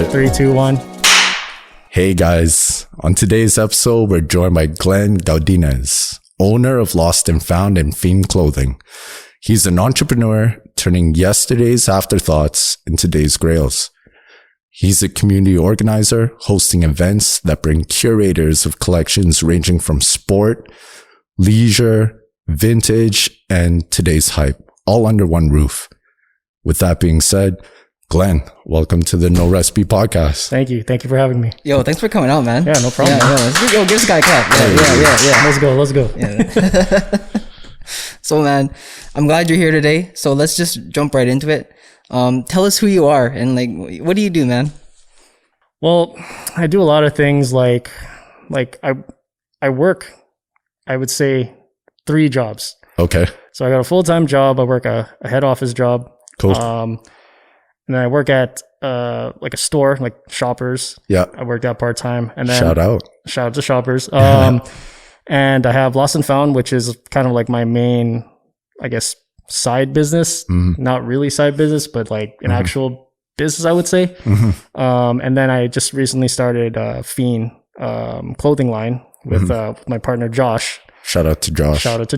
it. 3, 2, 1. Hey guys, on today's episode, we're joined by Gaudinez, owner of Lost and Found and Fiend clothing. He's an entrepreneur turning yesterday's afterthoughts into today's grails. He's a community organizer, hosting events that bring curators of collections ranging from sport, leisure, vintage, and today's hype, all under one roof. With that being said, Glenn, welcome to the No Recipe podcast. Thank you. Thank you for having me. Yo, thanks for coming out, man. Yeah, no problem. Yo, give this guy a clap. Yeah. Let's go. Yeah. So, man, I'm glad you're here today. So let's just jump right into it. Tell us who you are and like, what do you do, man? Well, I do a lot of things like I work, I would say 3 jobs. Okay. So I got a full-time job. I work a head office job. Cool. And then I work at like a store, like Shoppers. Yeah. I worked out part-time. And then Shout out to Shoppers. And I have Lost and Found, which is kind of like my main, I guess, side business. Not really side business, but like an actual business, I would say. And then I just recently started Fien clothing line with my partner Josh. Shout out to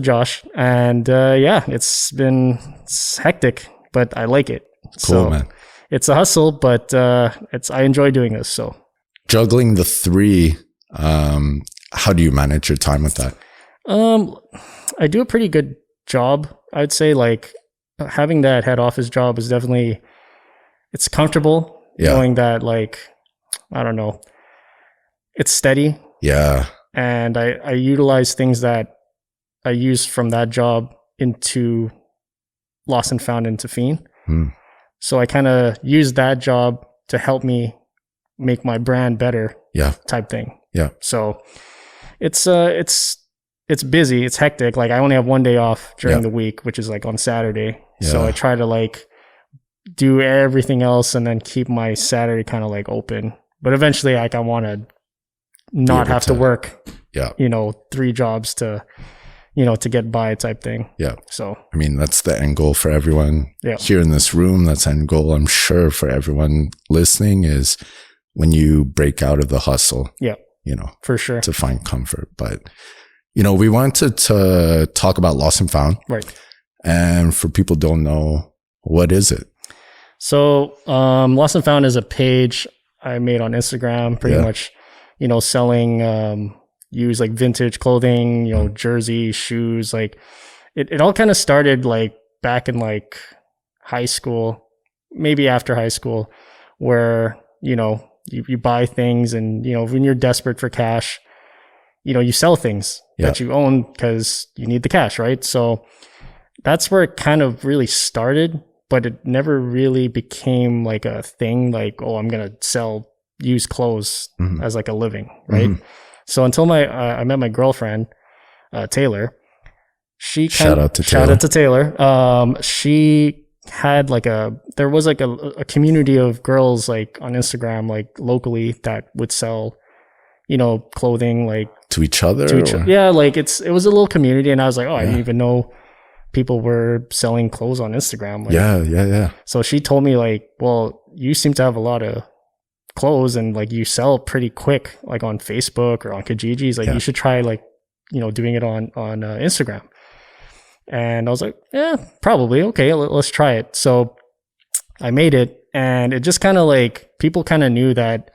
Josh. And it's hectic, but I like it. Cool, so man. It's a hustle, but I enjoy doing this. So Juggling the 3, how do you manage your time with that? I do a pretty good job. I'd say like having that head office job is definitely, it's comfortable knowing that like, I don't know, it's steady. Yeah. And I utilize things that I use from that job into Lost and Found into Fiend. So I kind of use that job to help me make my brand better. Yeah. Type thing. Yeah. So it's busy. It's hectic. Like I only have 1 day off during the week, which is like on Saturday. Yeah. So I try to like do everything else and then keep my Saturday kind of like open. But eventually like I want to not have to work, 3 jobs to get by type thing. Yeah. So, I mean, that's the end goal for everyone here in this room. That's the end goal, I'm sure, for everyone listening is when you break out of the hustle. Yeah. For sure. To find comfort. But, we wanted to talk about Lost and Found. Right. And for people who don't know, what is it? So, Lost and Found is a page I made on Instagram, pretty much, selling, use like vintage clothing, jersey, shoes, like it all kind of started like back in like high school, maybe after high school, where, you buy things and, when you're desperate for cash, you sell things that you own because you need the cash, right? So that's where it kind of really started, but it never really became like a thing like, oh, I'm going to sell used clothes as like a living, right? So until I met my girlfriend, Taylor, shout out to Taylor. She had like there was like a community of girls like on Instagram, like locally that would sell, clothing like to each other. Yeah. Like it was a little community. And I was like, oh, I didn't even know people were selling clothes on Instagram. Like, yeah. So she told me like, well, you seem to have a lot of clothes and like you sell pretty quick, like on Facebook or on Kijijis, like you should try like, doing it on Instagram. And I was like, yeah, probably. Okay, let's try it. So I made it and it just kind of like, people kind of knew that,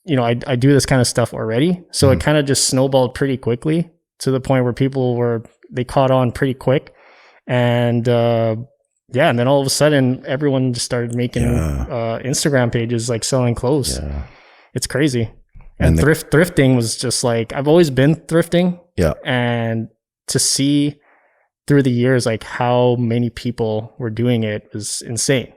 I do this kind of stuff already. So it kind of just snowballed pretty quickly to the point where they caught on pretty quick. And, and then all of a sudden, everyone just started making Instagram pages like selling clothes. Yeah. It's crazy. And thrifting was just like, I've always been thrifting. Yeah. And to see through the years, like how many people were doing it was insane.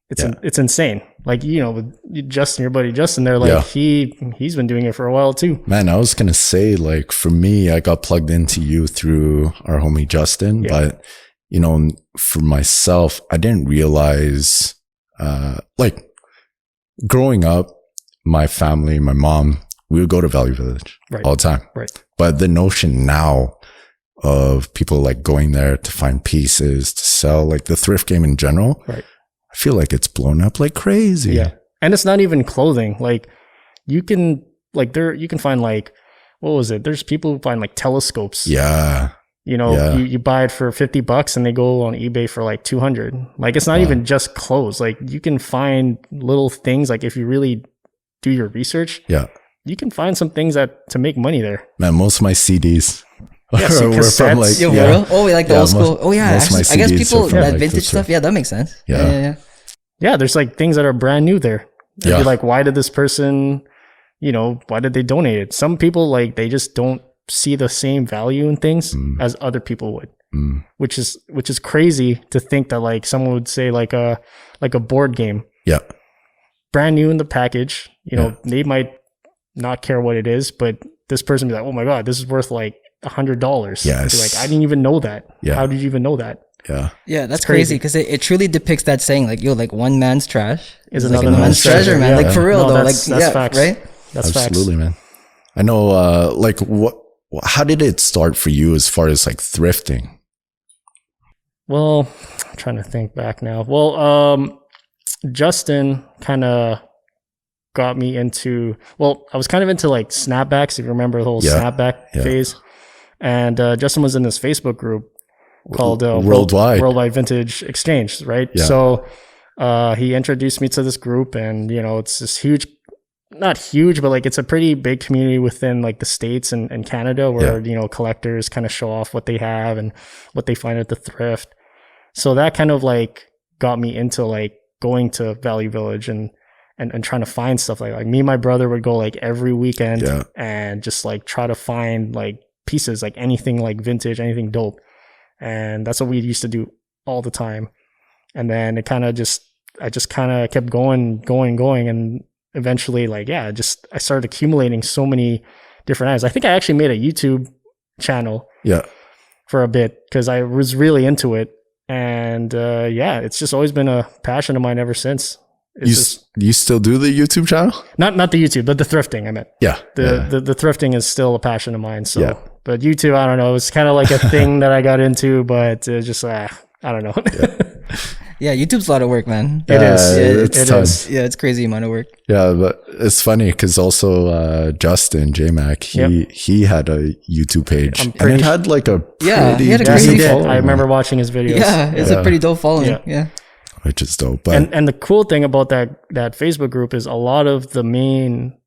It's insane. Like, with Justin, your buddy Justin, they're like, he's been doing it for a while too. Man, I was going to say like, for me, I got plugged into you through our homie Justin, but for myself, I didn't realize, like growing up, my family, my mom, we would go to Value Village all the time. Right. But the notion now of people like going there to find pieces to sell, like the thrift game in general, I feel like it's blown up like crazy. And it's not even clothing. Like you can find like, what was it? There's people who find like telescopes. Yeah. You know, you buy it for $50 and they go on eBay for like 200. Like it's not even just clothes. Like you can find little things. Like if you really do your research, you can find some things to make money there. Man, most of my CDs were from like, like the old school. Oh yeah, actually, I guess people that like vintage stuff. Yeah, that makes sense. Yeah, there's like things that are brand new there. And you're like, why did this person, you know, why did they donate it? Some people like they just don't see the same value in things as other people would, which is crazy to think that like someone would say like a board game, brand new in the package. You know, they might not care what it is, but this person be like, oh my god, this is worth like $100. Yes, like I didn't even know that. How did you even know that? Yeah, that's crazy because it truly depicts that saying like, yo, like one man's trash is another man's treasure, man. Like for real though, that's facts. Right? That's absolutely, facts. Man. I know. Like, how did it start for you as far as like thrifting? Well, I'm trying to think back now. Well, Justin kind of got me into. Well, I was kind of into like snapbacks. If you remember the whole snapback phase, and Justin was in this Facebook group called Worldwide Vintage Exchange, right? So he introduced me to this group, and you know, it's this huge, not huge, but like it's a pretty big community within like the States and Canada where you know, collectors kind of show off what they have and what they find at the thrift. So that kind of like got me into like going to Value Village and trying to find stuff like me and my brother would go like every weekend and just like try to find like pieces, like anything like vintage, anything dope. And that's what we used to do all the time. And then it kind of I just kind of kept going. And eventually like, I started accumulating so many different items. I think I actually made a YouTube channel for a bit because I was really into it. And it's just always been a passion of mine ever since. You still do the YouTube channel? Not the YouTube, but the thrifting, I meant. The thrifting is still a passion of mine. So, but YouTube, I don't know. It's kind of like a thing that I got into, but just I don't know. YouTube's a lot of work, man. It is. It is. Yeah, it's crazy amount of work. Yeah, but it's funny because also Justin J-Mac, he had a YouTube page and it had like a pretty he had a crazy following. I remember watching his videos. Yeah, it's a pretty dope following. Yeah. Which is dope. But and the cool thing about that Facebook group is a lot of the main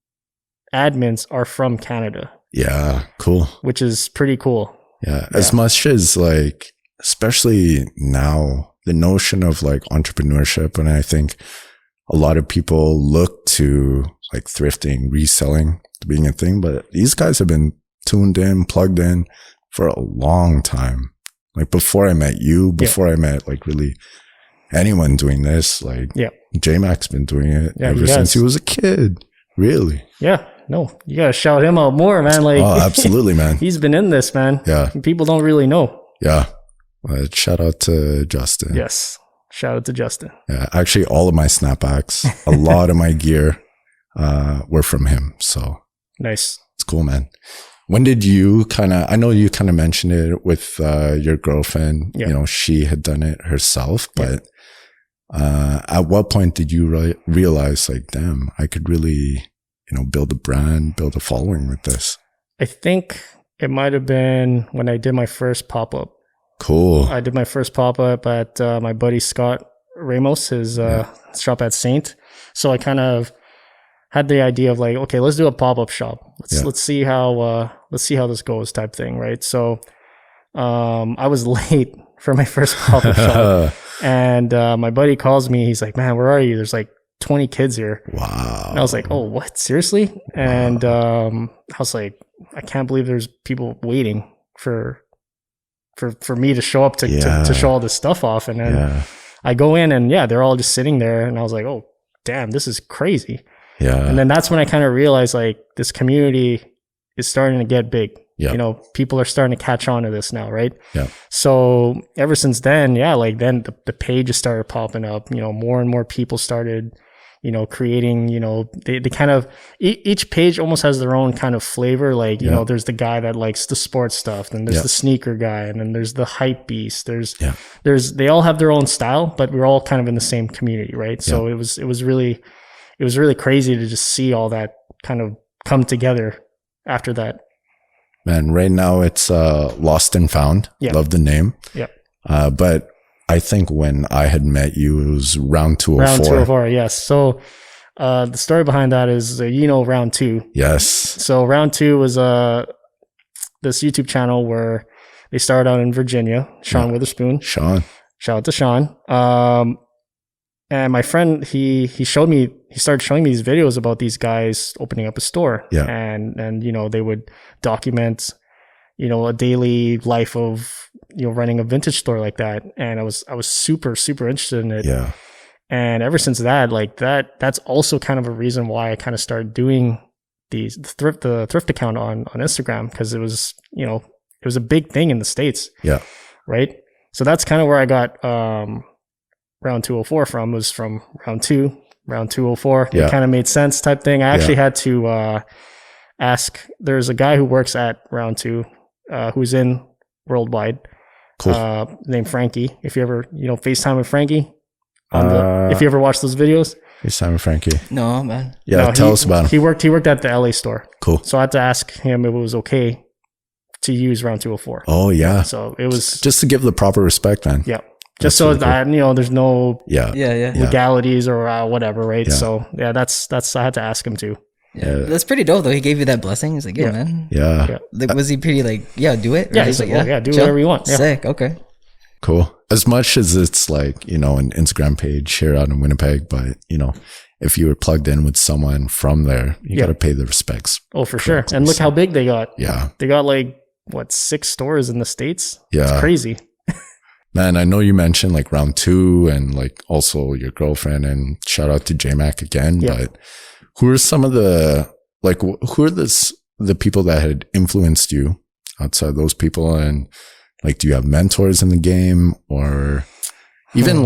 admins are from Canada. Yeah, cool. Which is pretty cool. Yeah, as much as like, especially now, the notion of like entrepreneurship, and I think a lot of people look to like thrifting, reselling to being a thing, but these guys have been tuned in, plugged in for a long time. Like before I met you, before I met like really anyone doing this, like J-Mac's been doing it ever since he was a kid. Really? Yeah. No, you gotta shout him out more, man. Like, oh, absolutely, man. He's been in this, man. Yeah. People don't really know. Yeah. Shout out to Justin. Yes. Shout out to Justin. Yeah. Actually, all of my snapbacks, a lot of my gear, were from him. So nice. It's cool, man. When did you I know you kind of mentioned it with, your girlfriend, you know, she had done it herself, but, at what point did you realize like, damn, I could really, you know, build a brand, build a following with this? I think it might have been when I did my first pop-up. Cool. I did my first pop-up at my buddy Scott Ramos, his shop at Saint. So I kind of had the idea of like, okay, let's do a pop-up shop. Let's see how this goes type thing, right? So I was late for my first pop-up shop. And my buddy calls me. He's like, man, where are you? There's like 20 kids here. Wow. And I was like, oh, what? Seriously? Wow. And I was like, I can't believe there's people waiting for me to show up to show all this stuff off. And then I go in and they're all just sitting there. And I was like, oh, damn, this is crazy. Yeah. And then that's when I kind of realized like this community is starting to get big. Yeah. You know, people are starting to catch on to this now, right? Yeah. So ever since then, then the pages started popping up. You know, more and more people started, you know, creating, you know, they kind of, each page almost has their own kind of flavor. Like, you know, there's the guy that likes the sports stuff, then there's the sneaker guy, and then there's the hype beast. They all have their own style, but we're all kind of in the same community, right? So it was it was really crazy to just see all that kind of come together after that. Man, right now it's Lost and Found. Yeah. Love the name. Yeah. But I think when I had met you, it was round 204. Round 204, yes. So the story behind that is, round 2. Yes. So round 2 was this YouTube channel where they started out in Virginia, Sean Witherspoon. Sean. Shout out to Sean. And my friend, he started showing me these videos about these guys opening up a store. Yeah. And they would document, a daily life of, running a vintage store like that. And I was super, super interested in it. Yeah. And ever since that, that's also kind of a reason why I kind of started doing the thrift account on Instagram, because it was, it was a big thing in the States. Yeah. Right. So that's kind of where I got round 204 was from round 2, round 204. Yeah. It kind of made sense type thing. I actually had to ask. There's a guy who works at round 2 who's in Worldwide. Cool. Named Frankie. If you ever, FaceTime with Frankie. If you ever watch those videos. FaceTime with Frankie. No, man. Yeah, tell us about him. He worked at the LA store. Cool. So I had to ask him if it was okay to use round 204. Oh, yeah. So it was just to give the proper respect, man. Yeah. Just so that, there's no legalities or whatever, right? Yeah. So that's I had to ask him too. Yeah. That's pretty dope though. He gave you that blessing. He's like, yeah, man. Yeah. Was he pretty do it? Or yeah, he's like, do chill, whatever you want. Yeah. Sick. Okay. Cool. As much as it's an Instagram page here out in Winnipeg, but if you were plugged in with someone from there, you got to pay the respects. Oh, for sure. And look how big they got. Yeah. They got 6 stores in the States? Yeah. It's crazy. Man, I know you mentioned round 2 and also your girlfriend, and shout out to J-Mac again, but who are some of the, who are the people that had influenced you outside those people? And do you have mentors in the game, or even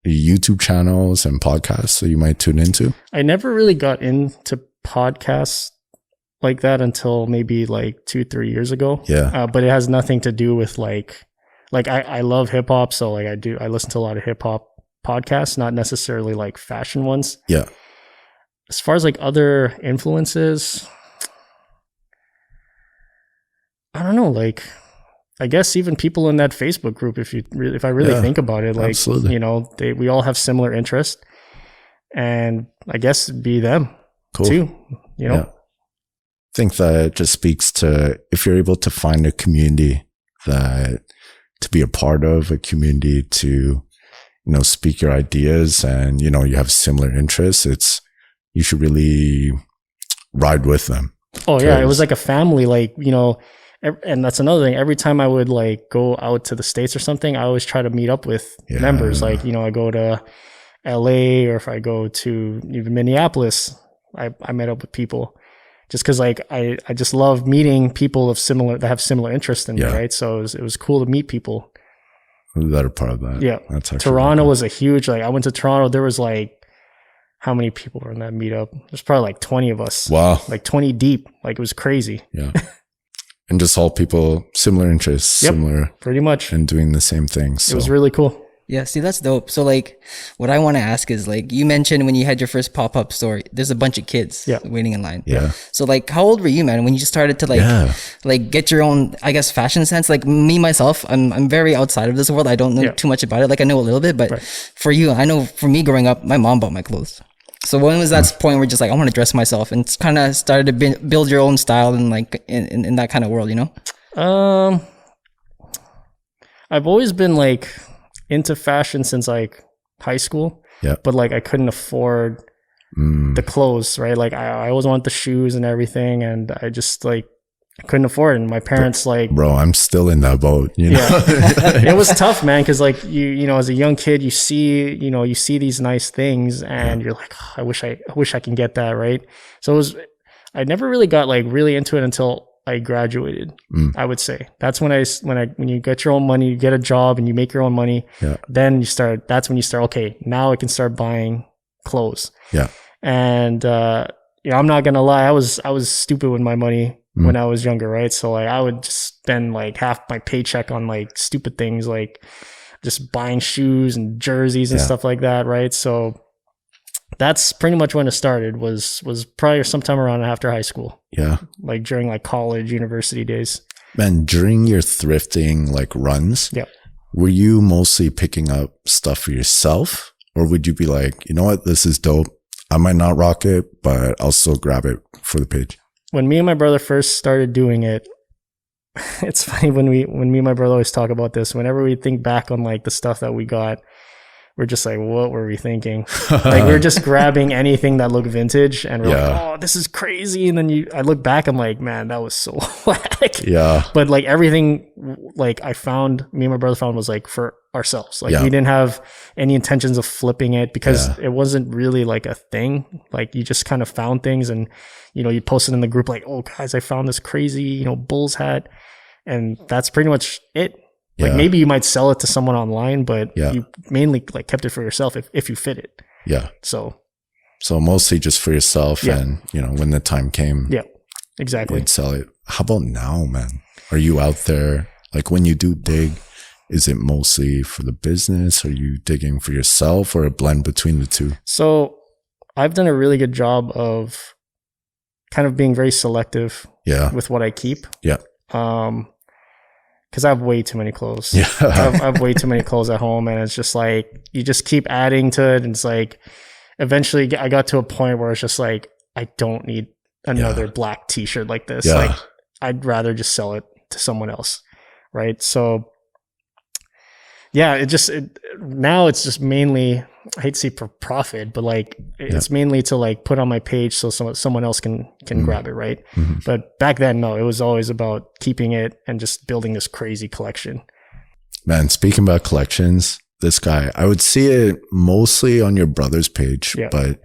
YouTube channels and podcasts that you might tune into? I never really got into podcasts like that until maybe 2-3 years ago. Yeah. But it has nothing to do with I love hip hop. So I listen to a lot of hip hop podcasts, not necessarily fashion ones. Yeah. As far as other influences, I don't know, I guess even people in that Facebook group, if I really think about it, absolutely. We all have similar interests, and I guess be them too, Yeah. I think that just speaks to, if you're able to find a community to be a part of, a community to, speak your ideas, and, you have similar interests, you should really ride with them. Oh yeah. It was like a family, and that's another thing. Every time I would go out to the States or something, I always try to meet up with members. I go to LA, or if I go to even Minneapolis, I met up with people just because I just love meeting people that have similar interests in me, right? So it was cool to meet people that are part of that. Yeah. That's Toronto was a huge, I went to Toronto. There was how many people were in that meetup? There's probably 20 of us. Wow. 20 deep. It was crazy. Yeah. And just all people, similar interests, similar. Pretty much. And doing the same things. So. It was really cool. Yeah, see, that's dope. So what I want to ask is you mentioned when you had your first pop-up store, there's a bunch of kids waiting in line. Yeah. So how old were you, man, when you just started to get your own, I guess, fashion sense? Me, myself, I'm very outside of this world. I don't know too much about it. I know a little bit, but for you, I know for me growing up, my mom bought my clothes. So when was that point where just I want to dress myself, and kind of started to build your own style and in that kind of world, I've always been into fashion since high school. Yeah. But I couldn't afford the clothes, right? I always wanted the shoes and everything, and I just I couldn't afford it. And my parents bro, I'm still in that boat. It was tough, man, because you as a young kid, you see these nice things, and you're like, oh, I wish I can get that, right? So I never really got really into it until I graduated. I would say that's when you get your own money, you get a job, and you make your own money. Yeah. Then that's when you start. Okay, now I can start buying clothes. Yeah. And I'm not gonna lie, I was stupid with my money when I was younger, right? So I would just spend half my paycheck on stupid things, just buying shoes and jerseys and stuff like that, right? So that's pretty much when it started. Was probably sometime around after high school. Yeah. Like during like college, university days. Man, during your thrifting like runs, yeah, were you mostly picking up stuff for yourself, or would you be like, you know what, this is dope. I might not rock it, but I'll still grab it for the page. When me and my brother first started doing it, it's funny when me and my brother always talk about this. Whenever we think back on like the stuff that we got, we're just like, what were we thinking? Like we're just grabbing anything that looked vintage, and we're like, oh, this is crazy. And then I look back, I'm like, man, that was so whack. Yeah. But like everything, like me and my brother found was like for ourselves. Like we didn't have any intentions of flipping it because it wasn't really like a thing. Like you just kind of found things, and you post it in the group like, oh guys, I found this crazy, Bulls hat, and that's pretty much it. Like maybe you might sell it to someone online, but you mainly like kept it for yourself if you fit it. Yeah. So mostly just for yourself, and when the time came, exactly, you'd sell it. How about now, man? Are you out there like when you do dig? Is it mostly for the business? Are you digging for yourself, or a blend between the two? So I've done a really good job of kind of being very selective with what I keep. Yeah. Because I have way too many clothes. Yeah. I have way too many clothes at home, and it's just like you just keep adding to it, and it's like eventually I got to a point where it's just like I don't need another black T-shirt like this. Yeah. Like I'd rather just sell it to someone else, right? So yeah, now it's just mainly, I hate to say for profit, but like it's mainly to like put on my page so someone else can grab it, right? Mm-hmm. But back then, no, it was always about keeping it and just building this crazy collection. Man, speaking about collections, this guy, I would see it mostly on your brother's page, but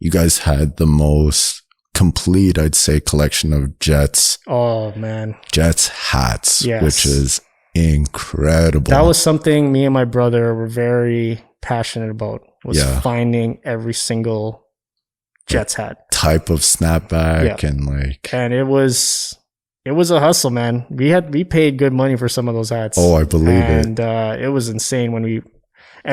you guys had the most complete, I'd say, collection of Jets. Oh man, Jets hats, which is incredible. That was something me and my brother were very passionate about, was finding every single Jets hat type of snapback. And it was a hustle, man. We paid good money for some of those hats. Oh, I believe it. And it was insane when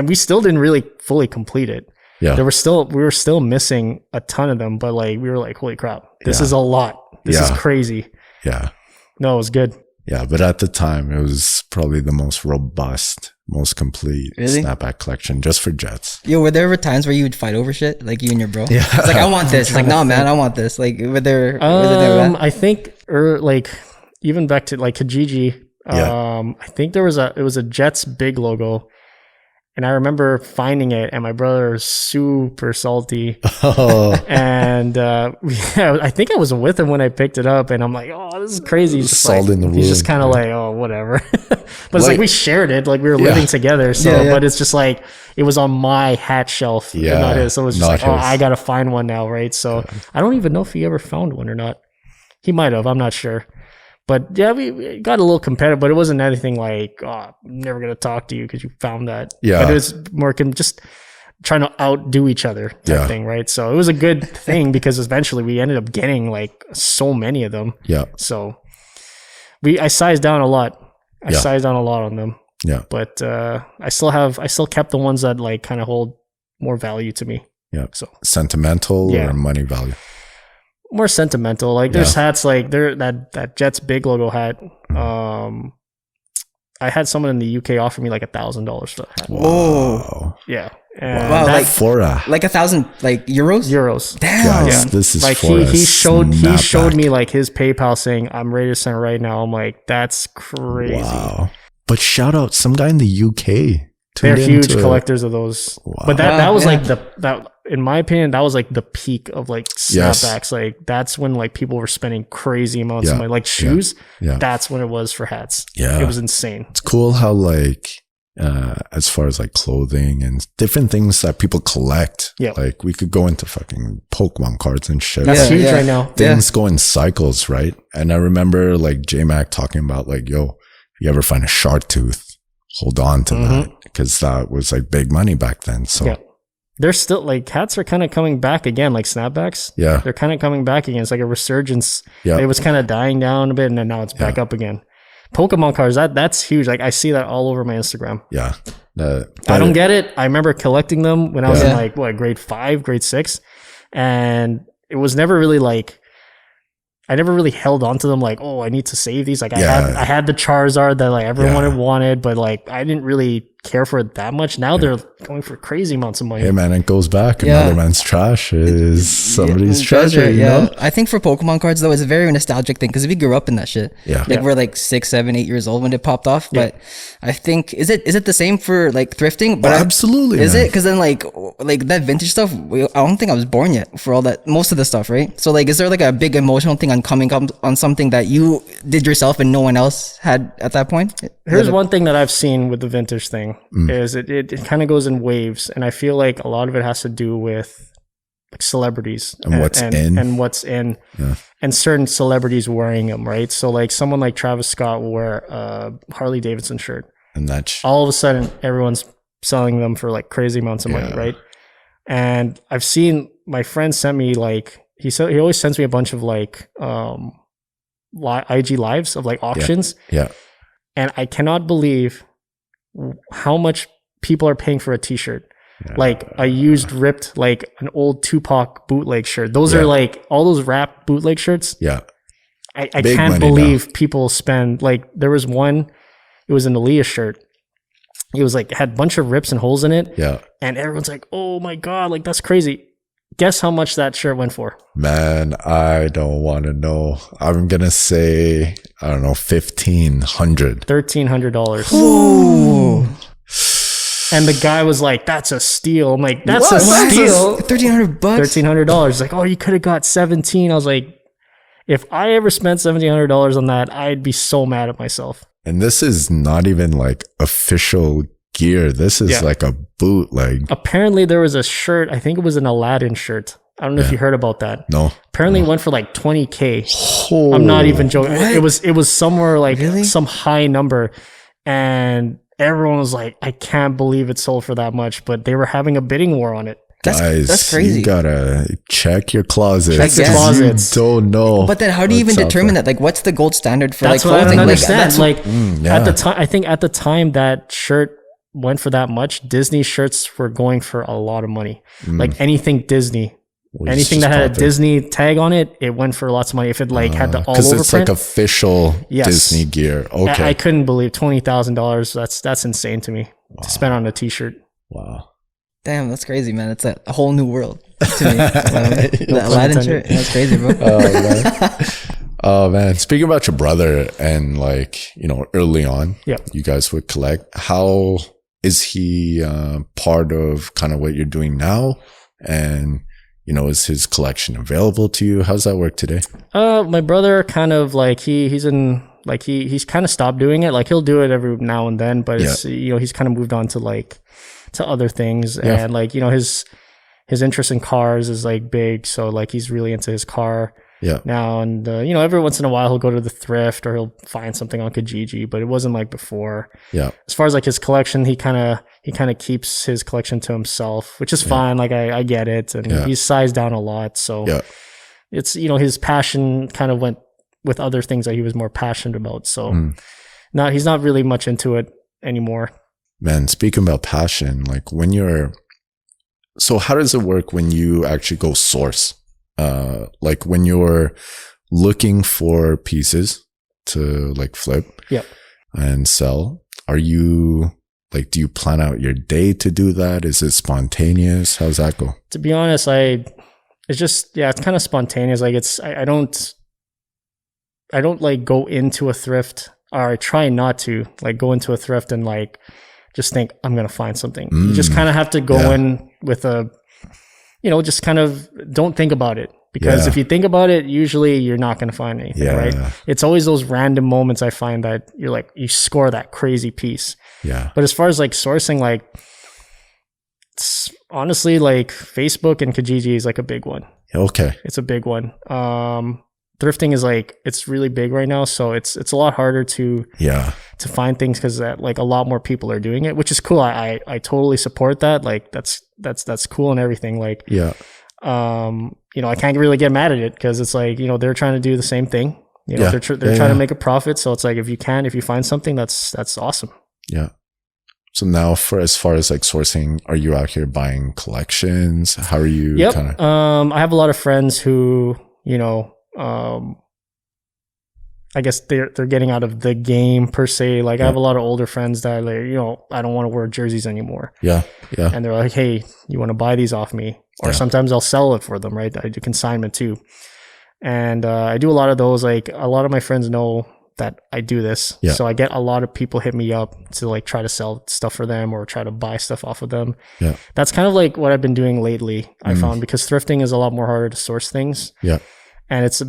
we still didn't really fully complete it. Yeah. We were still missing a ton of them, but like we were like, holy crap, this is a lot. This is crazy. Yeah. No, it was good. Yeah, but at the time, it was probably the most robust, most complete snapback collection just for Jets. Yo, were there ever times where you would fight over shit, like you and your bro? Yeah. It's like, I want this. It's like, no, man, I want this. Like, were there I think, like, even back to like Kijiji, I think it was a Jets big logo. And I remember finding it, and my brother was super salty. Oh. And I think I was with him when I picked it up, and I'm like, "Oh, this is crazy." He's just salt in the wound. He's just kind of like, "Oh, whatever." But it's like we shared it, like we were living together. So, but it's just like it was on my hat shelf, not his. So it was just like, "Oh, I gotta find one now," right? So I don't even know if he ever found one or not. He might have. I'm not sure. But yeah, we got a little competitive, but it wasn't anything like, oh, I'm never going to talk to you because you found that. Yeah. But it was more just trying to outdo each other type thing, right? So it was a good thing because eventually we ended up getting like so many of them. Yeah. So I sized down a lot. I sized down a lot on them. Yeah. But I still kept the ones that like kind of hold more value to me. Yeah. So sentimental or money value? More sentimental. Like there's hats like that Jets big logo hat. I had someone in the UK offer me like $1,000 for that hat. Whoa. Yeah. And wow, like for like 1,000 like euros? Euros. Damn. Guys, this is like he showed me like his PayPal saying, I'm ready to send right now. I'm like, that's crazy. Wow. But shout out some guy in the UK. They're huge collectors of those. Wow. But that was like that in my opinion, that was like the peak of like snapbacks. Like that's when like people were spending crazy amounts of money. Like shoes, that's when it was for hats. Yeah. It was insane. It's cool how like as far as like clothing and different things that people collect. Yeah. Like we could go into fucking Pokemon cards and shit. That's huge right now. Things go in cycles, right? And I remember like J-Mac talking about like, yo, if you ever find a shark tooth, hold on to that because that was like big money back then. So they're still like hats are kind of coming back again, like snapbacks. Yeah. They're kind of coming back again. It's like a resurgence. Yeah. It was kind of dying down a bit and then now it's back up again. Pokemon cards, that's huge. Like I see that all over my Instagram. Yeah. I don't get it. I remember collecting them when I was in like grade 5, grade 6. And it was never really like, I never really held on to them like, oh, I need to save these. Like I had the Charizard that like everyone wanted, but like I didn't really care for it that much. Now they're going for crazy amounts of money. Hey man, it goes back. Another man's trash is somebody's treasure, you know? I think for Pokemon cards though, it's a very nostalgic thing because we grew up in that shit. Like we're like 6, 7, 8 years old when it popped off. But I think is it the same for like thrifting? But absolutely. Is it? Because then like that vintage stuff, I don't think I was born yet for all that, most of the stuff, right? So like, is there like a big emotional thing on coming up on something that you did yourself and no one else had at that point? Here's one thing that I've seen with the vintage thing is it kind of goes in waves, and I feel like a lot of it has to do with like celebrities and what's in and certain celebrities wearing them, right? So like someone like Travis Scott will wear a Harley Davidson shirt, and that's all of a sudden everyone's selling them for like crazy amounts of money, right? And I've seen my friend sent me like he always sends me a bunch of like IG lives of like auctions, and I cannot believe how much people are paying for a t-shirt. Like a used ripped like an old Tupac bootleg shirt. Those are like all those rap bootleg shirts. I can't believe people spend like there was one, it was an Aaliyah shirt. It was like had a bunch of rips and holes in it. And everyone's like, oh my God, like that's crazy. Guess how much that shirt went for? Man, I don't want to know. I'm gonna say I don't know, $1,300. Ooh. And the guy was like, "That's a steal." I'm like, "That's a steal." $1,300. $1,300. Like, oh, you could have got 17. I was like, if I ever spent $1,700 on that, I'd be so mad at myself. And this is not even like official gear. This is like a bootleg. Apparently, there was a shirt. I think it was an Aladdin shirt. I don't know if you heard about that. No. Apparently, it went for like $20K. I'm not even joking. What? It was somewhere like some high number, and everyone was like, "I can't believe it sold for that much." But they were having a bidding war on it. That's crazy. You gotta check your closet. Check your closets. You don't know. But then, how do you even determine that? Like, what's the gold standard for that's like what clothing? I don't understand. Like, at the time, I think at the time that shirt went for that much, Disney shirts were going for a lot of money. Like anything Disney. Anything that had a Disney tag on it, it went for lots of money. If it like had the all over print, because it's like official Disney gear. Okay, I couldn't believe $20,000. That's insane to me to spend on a T-shirt. Wow, damn, that's crazy, man. It's a whole new world to me. The Aladdin shirt, that's crazy, bro. Oh man, speaking about your brother and like early on, you guys would collect. How is he part of kind of what you're doing now? And is his collection available to you? How's that work today? My brother kind of like he's kind of stopped doing it. Like he'll do it every now and then, but it's, he's kind of moved on to other things. And like, his interest in cars is like big. So like he's really into his car now. And, every once in a while he'll go to the Thrift or he'll find something on Kijiji, but it wasn't like before. As far as like his collection, he kind of keeps his collection to himself, which is fine. Like I get it. And he's sized down a lot. So it's, his passion kind of went with other things that he was more passionate about. So now he's not really much into it anymore. Man, speaking about passion, like so how does it work when you actually go source? Like when you're looking for pieces to like flip and sell, are you like, do you plan out your day to do that? Is it spontaneous? How's that go? To be honest, it's just, it's kind of spontaneous. Like I don't like go into a thrift, or I try not to like go into a thrift and like just think I'm going to find something. You just kind of have to go in with just kind of don't think about it. Because if you think about it, usually you're not going to find anything, right? It's always those random moments I find that you're like, you score that crazy piece. But as far as like sourcing, like it's honestly like Facebook and Kijiji is like a big one. Okay. It's a big one. Thrifting is like, it's really big right now. So it's a lot harder to find things because like a lot more people are doing it, which is cool. I totally support that. Like that's cool and everything. Like, I can't really get mad at it because it's like, they're trying to do the same thing. You know, they're trying to make a profit. So it's like, if you find something, that's awesome. Yeah. So now as far as like sourcing, are you out here buying collections? How are you? Yep. I have a lot of friends who, you know, I guess they're getting out of the game per se. Like I have a lot of older friends that like, you know, I don't want to wear jerseys anymore. Yeah. Yeah. And they're like, hey, you want to buy these off me? Or sometimes I'll sell it for them, right? I do consignment too. And I do a lot of those. Like a lot of my friends know that I do this. Yeah. So I get a lot of people hit me up to like try to sell stuff for them or try to buy stuff off of them. Yeah. That's kind of like what I've been doing lately, I found, because thrifting is a lot more harder to source things. Yeah. And it's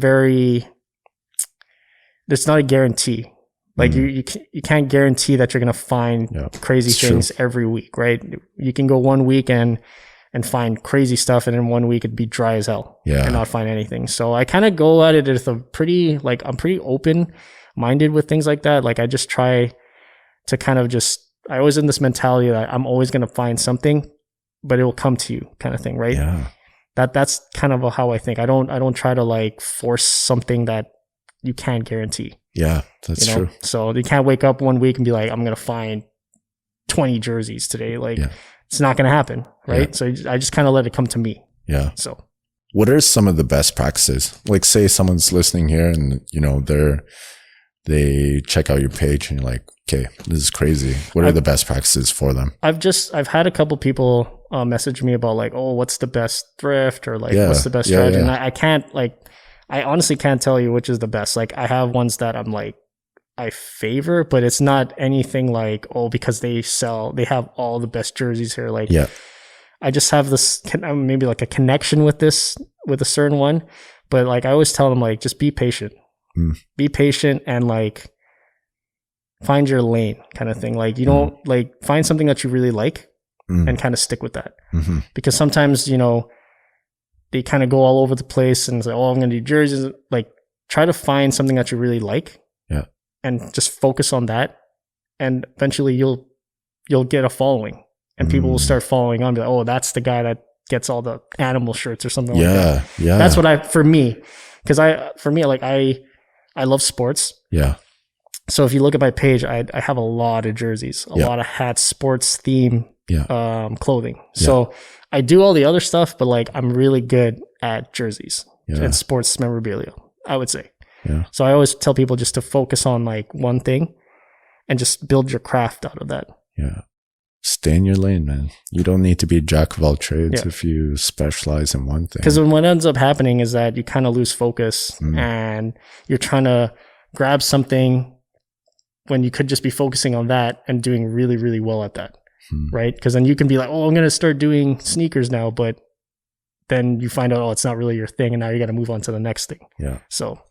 not a guarantee. Like you can't guarantee that you're going to find crazy things every week, right? You can go 1 week and find crazy stuff, and then 1 week it'd be dry as hell and not find anything. So I kind of go at it with I'm pretty open-minded with things like that. Like I just try to kind of I always in this mentality that I'm always going to find something, but it will come to you kind of thing, right? Yeah. That's kind of how I think. I don't try to like force something that you can't guarantee. Yeah, that's true. So you can't wake up 1 week and be like, I'm going to find 20 jerseys today. Like it's not going to happen. Right. Yeah. So I just kind of let it come to me. Yeah. So what are some of the best practices? Like say someone's listening here and you know, they check out your page and you're like, okay, this is crazy. What are the best practices for them? I've had a couple people message me about like, oh, what's the best thrift or like, what's the best strategy? And I can't I honestly can't tell you which is the best. Like I have ones that I'm like, I favor, but it's not anything like, oh, because they have all the best jerseys here. Like, I just have this, maybe like a connection with a certain one, but like I always tell them like, just be patient, be patient and like find your lane kind of thing. Like you don't like find something that you really like and kind of stick with that because sometimes, you know, they kind of go all over the place and say, oh, I'm going to do jerseys. Like try to find something that you really like and just focus on that. And eventually you'll get a following and people will start following on. Be like, oh, that's the guy that gets all the animal shirts or something like that. Yeah. That's what for me, I love sports. Yeah. So if you look at my page, I have a lot of jerseys, a lot of hats, sports theme, clothing. So I do all the other stuff, but like I'm really good at jerseys and sports memorabilia, I would say. Yeah. So I always tell people just to focus on like one thing and just build your craft out of that. Yeah. Stay in your lane, man. You don't need to be a jack of all trades if you specialize in one thing. Because what ends up happening is that you kind of lose focus and you're trying to grab something when you could just be focusing on that and doing really, really well at that. Right? Because then you can be like, oh, I'm going to start doing sneakers now, but then you find out, oh, it's not really your thing. And now you got to move on to the next thing. Yeah. So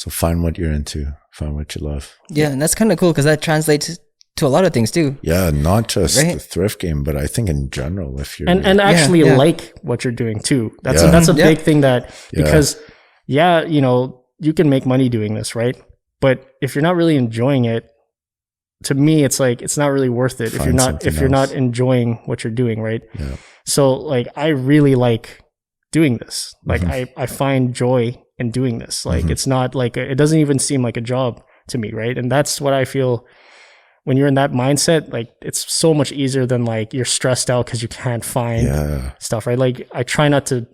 find what you're into, find what you love. Yeah. And that's kind of cool because that translates to a lot of things too. Yeah. Not just the thrift game, but I think in general, if you're. And actually like what you're doing too. That's a big thing because you know, you can make money doing this, right? But if you're not really enjoying it, to me, it's like, it's not really worth it if you're not enjoying what you're doing. Right. Yeah. So like, I really like doing this. Like I find joy in doing this. Like, it's not like, it doesn't even seem like a job to me. Right. And that's what I feel when you're in that mindset, like it's so much easier than like you're stressed out because you can't find stuff. Right. Like I try not to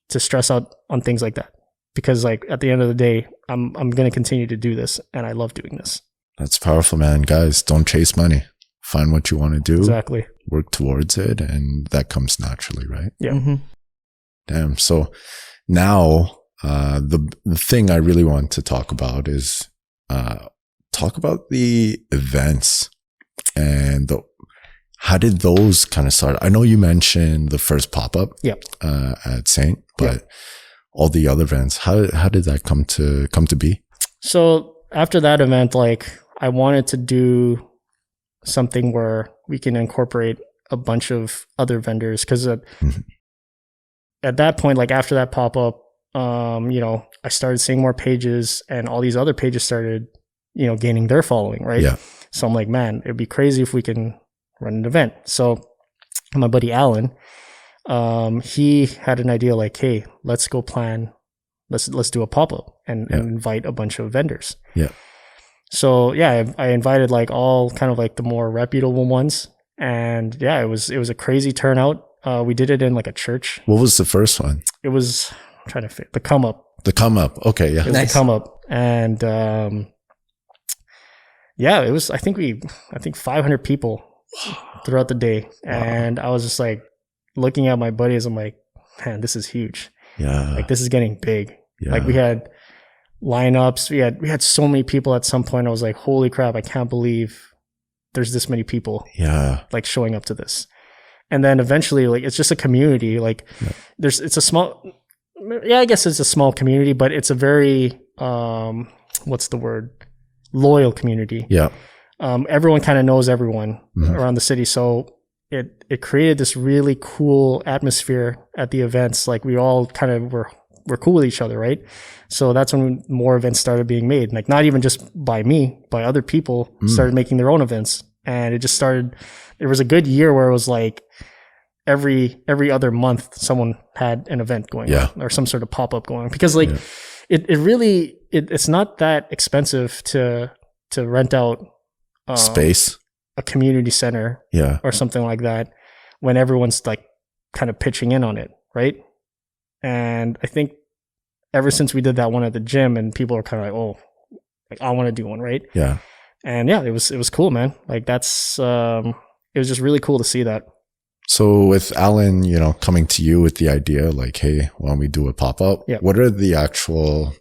stress out on things like that because like at the end of the day, I'm going to continue to do this and I love doing this. That's powerful, man. Guys, don't chase money. Find what you want to do. Exactly. Work towards it. And that comes naturally, right? Yeah. Damn. So now, the thing I really want to talk about is, talk about the events and how did those kind of start? I know you mentioned the first pop-up at Saint, but all the other events, how did that come to be? So after that event, like I wanted to do something where we can incorporate a bunch of other vendors because at that point, like after that pop-up, you know, I started seeing more pages and all these other pages started, you know, gaining their following, right? Yeah. So I'm like, man, it'd be crazy if we can run an event. So my buddy Alan, he had an idea like, hey, let's go plan let's do a pop-up and invite a bunch of vendors. Yeah. So yeah, I invited like all kind of like the more reputable ones, and yeah, it was a crazy turnout. We did it in like a church. What was the first one? It was, I'm trying to fit the come up. The come up. Okay, yeah. It was the come up, and yeah, it was. I think 500 people throughout the day, and I was just like looking at my buddies. I'm like, man, this is huge. Yeah, like this is getting big. Yeah. Like we had lineups. We had so many people at some point. I was like, holy crap! I can't believe there's this many people. Yeah, like showing up to this. And then eventually, like, it's just a community. Like, it's a small, I guess it's a small community, but it's a very, what's the word? Loyal community. Yeah. Everyone kind of knows everyone around the city. So it created this really cool atmosphere at the events. Like, we all kind of were cool with each other, right? So that's when more events started being made. Like, not even just by me, by other people started making their own events. And it just started, there was a good year where it was like every other month someone had an event going on or some sort of pop-up going on, because like it's not that expensive to rent out space, a community center or something like that, when everyone's like kind of pitching in on it, right? And I think ever since we did that one at the gym, and people are kind of like, oh, like I want to do one, right? Yeah. And yeah, it was cool, man. Like that's it was just really cool to see that. So with Alan, coming to you with the idea, like, hey, why don't we do a pop-up? Yeah. What are the actual,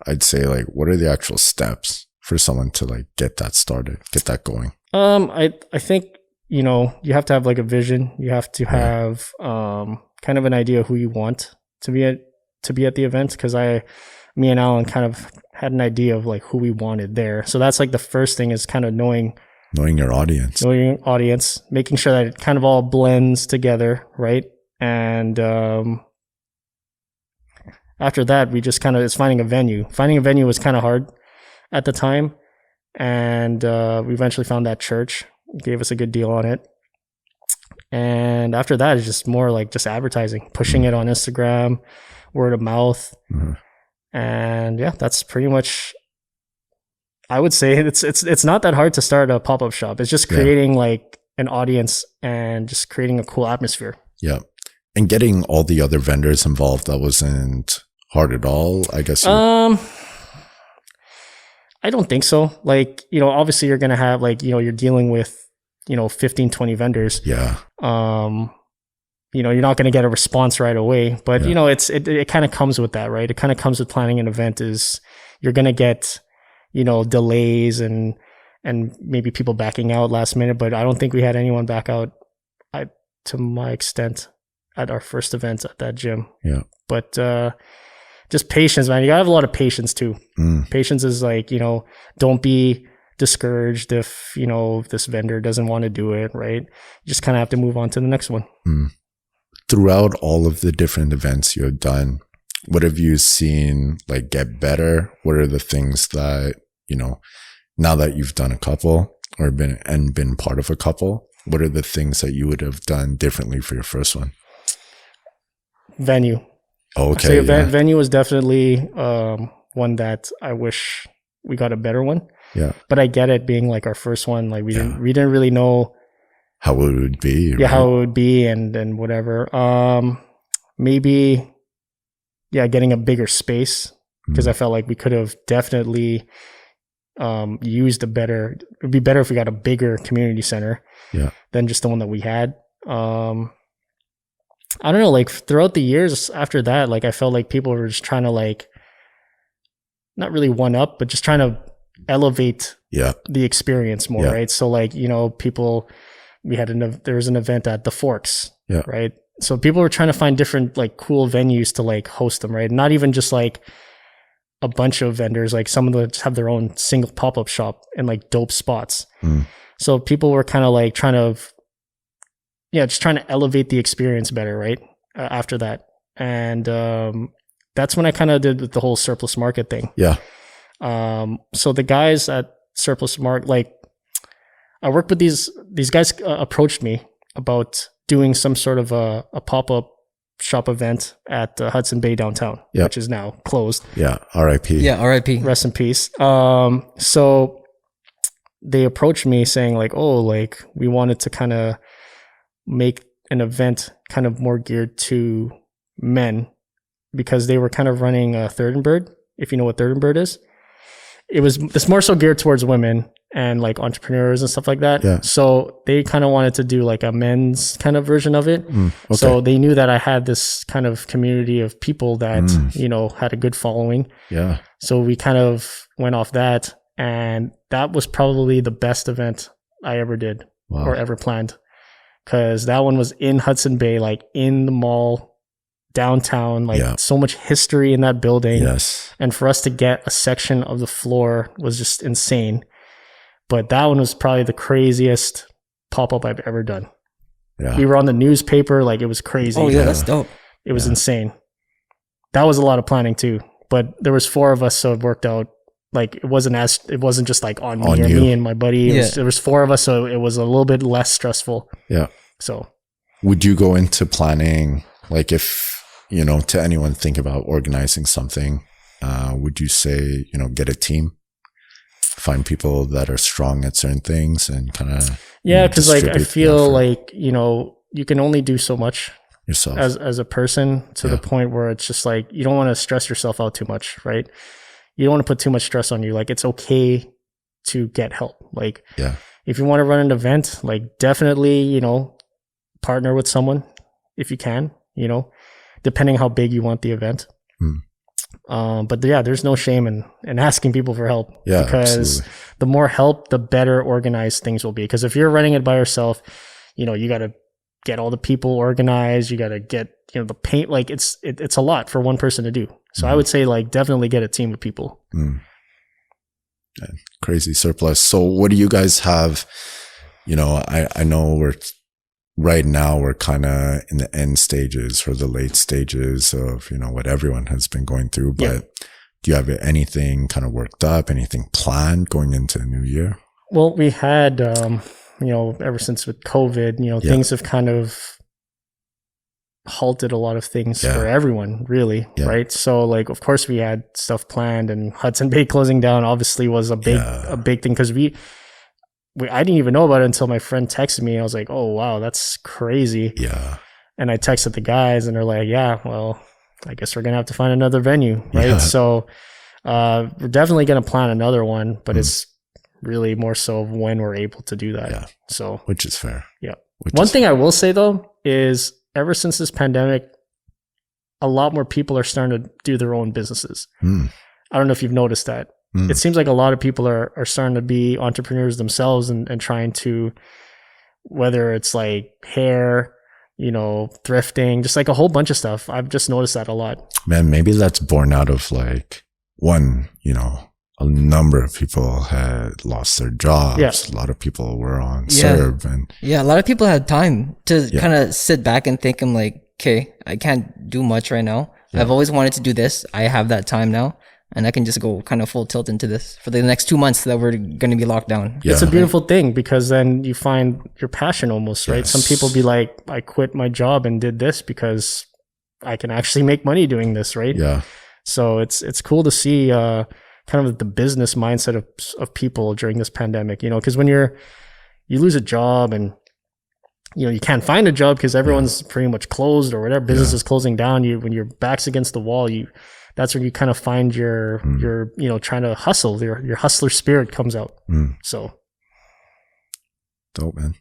I'd say, like, what are the actual steps for someone to like get that started, get that going? I think, you have to have like a vision. You have to have kind of an idea who you want to be at the event. Because me and Alan kind of had an idea of like who we wanted there. So that's like the first thing, is kind of knowing your audience. Knowing your audience, making sure that it kind of all blends together, right? And after that, we just kind of, it's finding a venue. Finding a venue was kind of hard at the time. And we eventually found that church, gave us a good deal on it. And after that, it's just more like just advertising, pushing it on Instagram, word of mouth. And yeah, that's pretty much, I would say it's not that hard to start a pop-up shop. It's just creating like an audience and just creating a cool atmosphere. Yeah. And getting all the other vendors involved, that wasn't hard at all, I guess. I don't think so. Like, obviously you're going to have like, you're dealing with, 15, 20 vendors. Yeah. You're not going to get a response right away, but it kind of comes with that, right? It kind of comes with planning an event, is you're going to get, delays and maybe people backing out last minute, but I don't think we had anyone back out to my extent at our first event at that gym. Yeah. But, just patience, man. You gotta have a lot of patience too. Patience is like, don't be discouraged if, this vendor doesn't want to do it, right? You just kind of have to move on to the next one. Throughout all of the different events you have done, what have you seen like get better? What are the things that, now that you've done a couple or been part of a couple, what are the things that you would have done differently for your first one? Venue. Okay. Venue was definitely one that I wish we got a better one. Yeah. But I get it, being like our first one. Like we didn't really know how it would be. Yeah, right? How it would be and whatever. Maybe getting a bigger space, because I felt like we could have definitely used a better. It would be better if we got a bigger community center than just the one that we had. I don't know, like throughout the years after that, like I felt like people were just trying to like, not really one up, but just trying to elevate the experience more, right? So like, people, there was an event at the Forks, right? So people were trying to find different like cool venues to like host them, right? Not even just like a bunch of vendors, like some of them just have their own single pop-up shop in like dope spots. So people were kind of like trying to, just trying to elevate the experience better, right? After that. And that's when I kind of did the whole surplus market thing. Yeah. So the guys at Surplus Market, like I worked with these guys approached me about doing some sort of a pop-up shop event at Hudson Bay downtown, which is now closed. Yeah, R.I.P. Yeah, R.I.P. Rest in peace. So they approached me saying like, oh, like we wanted to kind of make an event kind of more geared to men because they were kind of running a Third and Bird, if you know what Third and Bird is. It's more so geared towards women and like entrepreneurs and stuff like that. Yeah. So they kind of wanted to do like a men's kind of version of it. Okay. So they knew that I had this kind of community of people that, you know, had a good following. Yeah. So we kind of went off that, and that was probably the best event I ever did or ever planned. Cause that one was in Hudson Bay, like in the mall, downtown, like so much history in that building. Yes. And for us to get a section of the floor was just insane. But that one was probably the craziest pop-up I've ever done. Yeah. We were on the newspaper, like it was crazy. Oh yeah, that's dope. It was insane. That was a lot of planning too. But there was 4 of us, so it worked out. Like it wasn't just like on me or me and my buddy. There was 4 of us, so it was a little bit less stressful. Yeah. So would you go into planning, like if, you know, to anyone think about organizing something, would you say, you know, get a team, find people that are strong at certain things and kind of, because like I feel like, you know, you can only do so much yourself as a person to the point where it's just like, you don't want to stress yourself out too much, right? You don't want to put too much stress on you. Like it's okay to get help. Like if you want to run an event, like definitely, you know, partner with someone if you can, you know, depending how big you want the event. But yeah, there's no shame in asking people for help because the more help, the better organized things will be. Because if you're running it by yourself, you know, you got to get all the people organized. You got to get, you know, the paint, like it's a lot for one person to do. So I would say like definitely get a team of people. Crazy surplus. So what do you guys have? You know, I know right now we're kind of in the end stages or the late stages of, you know, what everyone has been going through, but do you have anything kind of worked up, anything planned going into the new year? Well, we had, you know, ever since with COVID, you know, things have kind of halted a lot of things for everyone, really, right? So, like, of course, we had stuff planned, and Hudson Bay closing down obviously was a big thing because I didn't even know about it until my friend texted me. I was like, "Oh wow, that's crazy." Yeah. And I texted the guys, and they're like, "Yeah, well, I guess we're gonna have to find another venue, right?" Yeah. So, we're definitely gonna plan another one, but it's really more so when we're able to do that. Yeah. So, which is fair. Yeah. One thing I will say though is, ever since this pandemic, a lot more people are starting to do their own businesses. I don't know if you've noticed that. It seems like a lot of people are starting to be entrepreneurs themselves and trying to, whether it's like hair, you know, thrifting, just like a whole bunch of stuff. I've just noticed that a lot. Man, maybe that's born out of like one, you know, a number of people had lost their jobs. Yeah. A lot of people were on CERB. And a lot of people had time to kind of sit back and think, I'm like, okay, I can't do much right now. I've always wanted to do this. I have that time now. And I can just go kind of full tilt into this for the next 2 months that we're going to be locked down. Yeah. It's a beautiful thing because then you find your passion almost, right? Yes. Some people be like, I quit my job and did this because I can actually make money doing this, right? Yeah. So it's cool to see kind of the business mindset of people during this pandemic, you know, because when you lose a job and, you know, you can't find a job because everyone's pretty much closed or whatever, business is closing down. When your back's against the wall, that's when you kind of find your you know, trying to hustle, your hustler spirit comes out. So dope, man.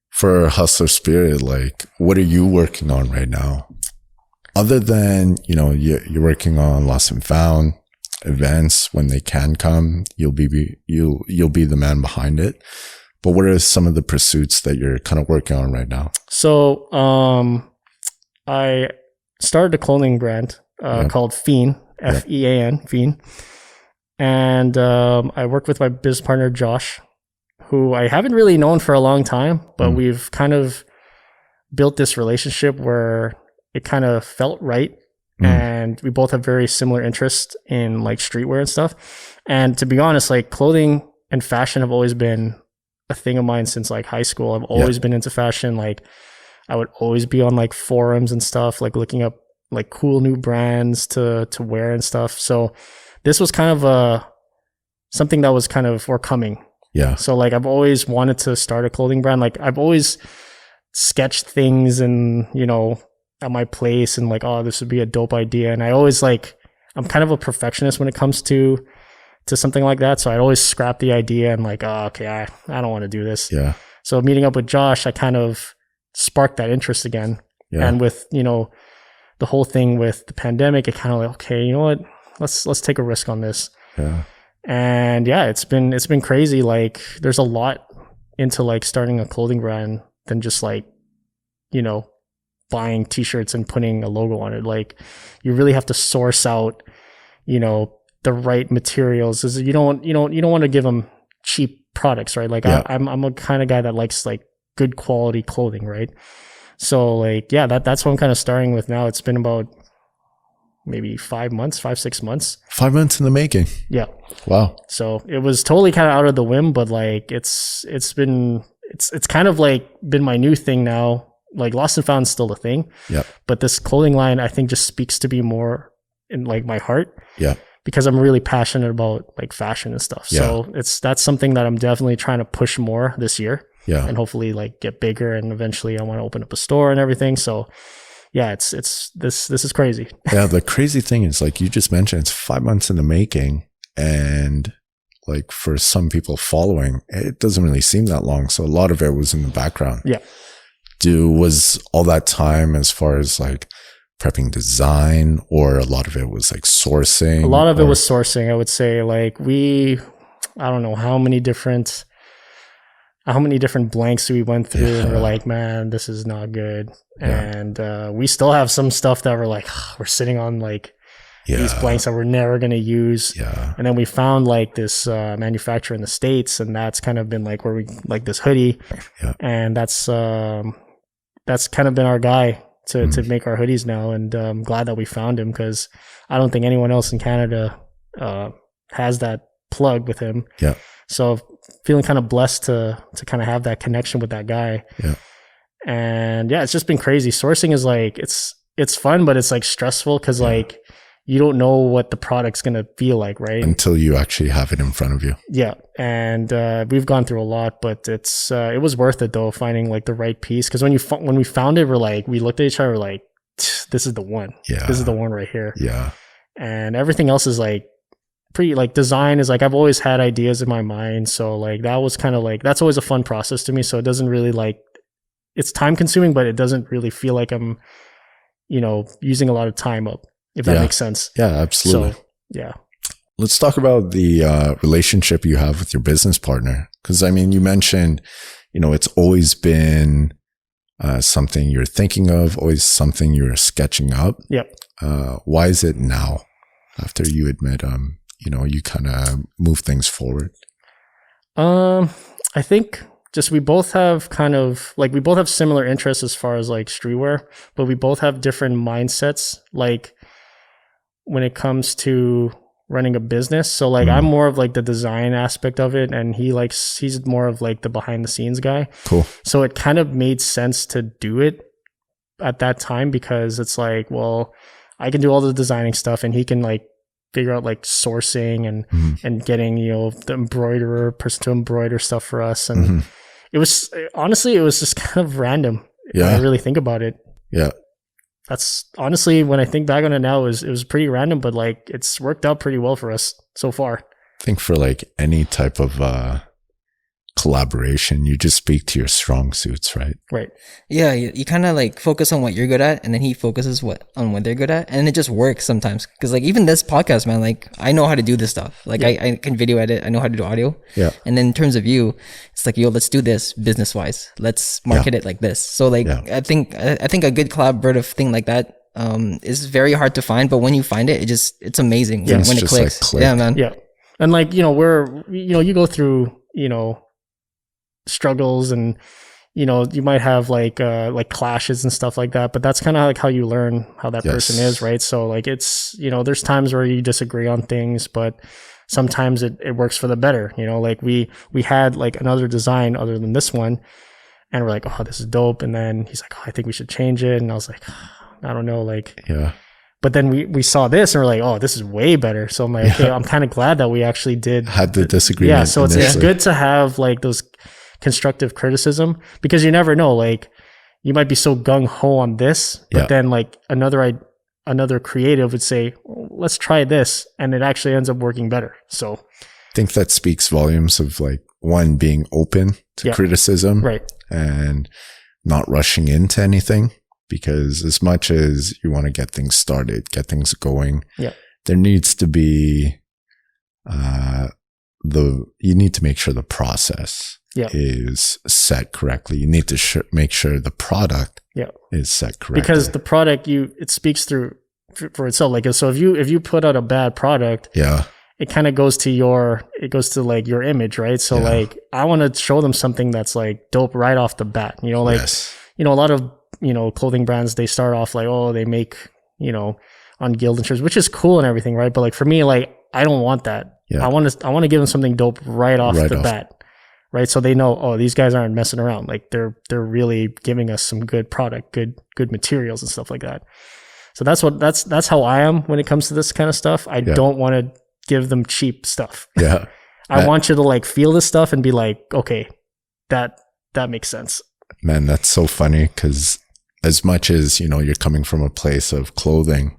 For hustler spirit, like, what are you working on right now? Other than, you know, you're working on Lost and Found events when they can come, you'll be the man behind it. But what are some of the pursuits that you're kind of working on right now? So, I started a clothing brand called Fien, F-E-A-N, Fien. And I work with my business partner, Josh, who I haven't really known for a long time, but we've kind of built this relationship where it kind of felt right. And we both have very similar interests in like streetwear and stuff. And to be honest, like clothing and fashion have always been a thing of mine since like high school. I've always been into fashion. Like I would always be on like forums and stuff, like looking up like cool new brands to wear and stuff. So this was kind of something that was kind of forthcoming. Yeah. So like I've always wanted to start a clothing brand. Like I've always sketched things and, you know, at my place and like, oh, this would be a dope idea. And I always like, I'm kind of a perfectionist when it comes to something like that. So I'd always scrap the idea and like, oh, okay, I don't want to do this. Yeah. So meeting up with Josh, I kind of sparked that interest again. Yeah. And with, you know, the whole thing with the pandemic, it kind of like, okay, you know what? Let's take a risk on this. Yeah. And yeah, it's been crazy. Like there's a lot into like starting a clothing brand than just like, you know, buying t-shirts and putting a logo on it. Like you really have to source out, you know, the right materials. Is you don't want to give them cheap products, right? Like I'm a kind of guy that likes like good quality clothing, right? So like, yeah, that's what I'm kind of starting with now. It's been about maybe 5 months, 6 months. 5 months in the making. Yeah. Wow. So it was totally kind of out of the whim, but like it's kind of like been my new thing now. Like Lost and Found is still a thing. Yeah. But this clothing line I think just speaks to me more in like my heart. Yeah. Because I'm really passionate about like fashion and stuff. Yeah. So that's something that I'm definitely trying to push more this year. Yeah. And hopefully like get bigger, and eventually I want to open up a store and everything. So yeah, this is crazy. Yeah, the crazy thing is like you just mentioned, it's 5 months in the making, and like for some people following, it doesn't really seem that long. So a lot of it was in the background. Yeah. Was all that time as far as like prepping design, or a lot of it was like sourcing? A lot of it was sourcing, I would say. Like I don't know how many different blanks we went through, and we're like, man, this is not good. Yeah. And we still have some stuff that we're like, we're sitting on like these blanks that we're never going to use. Yeah. And then we found like this manufacturer in the States, and that's kind of been like where we like this hoodie. Yeah. And that's kind of been our guy to make our hoodies now. And I'm glad that we found him, because I don't think anyone else in Canada has that plug with him. Yeah. So feeling kind of blessed to kind of have that connection with that guy. Yeah. And yeah, it's just been crazy. Sourcing is like, it's fun, but it's like stressful, because like you don't know what the product's going to feel like, right? Until you actually have it in front of you. Yeah. And we've gone through a lot, but it was worth it though, finding like the right piece. Because when we found it, we looked at each other, we're like, this is the one. Yeah. This is the one right here. Yeah. And everything else is like pretty, like design is like, I've always had ideas in my mind. So like that was kind of like, that's always a fun process to me. So it doesn't really like, it's time consuming, but it doesn't really feel like I'm, you know, using a lot of time up, if that makes sense. Yeah, absolutely. So, yeah. Let's talk about the relationship you have with your business partner. Because I mean, you mentioned, you know, it's always been something you're thinking of, always something you're sketching up. Yep. Why is it now, after you admit, you know, you kind of move things forward? I think just we both have similar interests as far as like streetwear, but we both have different mindsets, like when it comes to running a business. So like I'm more of like the design aspect of it, and he's more of like the behind the scenes guy. Cool. So it kind of made sense to do it at that time, because it's like, well, I can do all the designing stuff, and he can like figure out like sourcing and getting, you know, the embroiderer person to embroider stuff for us. And it was just kind of random. Yeah. When I really think about it. Yeah. That's honestly, when I think back on it now, it was pretty random, but like it's worked out pretty well for us so far. I think for like any type of collaboration, you just speak to your strong suits, right? Right. Yeah, you kind of like focus on what you're good at, and then he focuses on what they're good at, and it just works sometimes. Because like even this podcast, man, like I know how to do this stuff. Like I can video edit, I know how to do audio. Yeah. And then in terms of you, it's like, yo, let's do this business wise. Let's market it like this. So like I think a good collaborative thing like that is very hard to find, but when you find it, it's amazing when it clicks. Like click. Yeah, man. Yeah. And like, you know, you go through, you know, struggles, and you know, you might have like clashes and stuff like that, but that's kind of like how you learn how that person is, right? So like it's, you know, there's times where you disagree on things, but sometimes it works for the better, you know. Like we had like another design other than this one, And we're like, oh, this is dope. And then he's like, oh, I think we should change it. And I was like, I don't know, like, yeah. But then we saw this and we're like, oh, this is way better. So I'm like, okay, I'm kind of glad that we actually had the disagreement. Yeah, so it's good to have like those constructive criticism, because you never know, like you might be so gung ho on this, but then like another creative would say, let's try this, and it actually ends up working better. So I think that speaks volumes of like one, being open to criticism, right, and not rushing into anything. Because as much as you want to get things started, get things going, there needs to be you need to make sure the process is set correctly. You need to make sure the product is set correctly. Because the product, it speaks for itself. Like, so if you put out a bad product, it kind of goes to like your image, right? So like, I want to show them something that's like dope right off the bat. You know, like a lot of clothing brands, they start off like, oh, they make, on Gildan shirts, which is cool and everything, right? But like for me, like, I don't want that. I want to give them something dope right off the bat, right? So they know, oh, these guys aren't messing around. Like they're really giving us some good product, good materials and stuff like that. So that's how I am when it comes to this kind of stuff. I don't want to give them cheap stuff. Yeah. I want you to like feel this stuff and be like, okay, that makes sense. Man, that's so funny, because as much as, you're coming from a place of clothing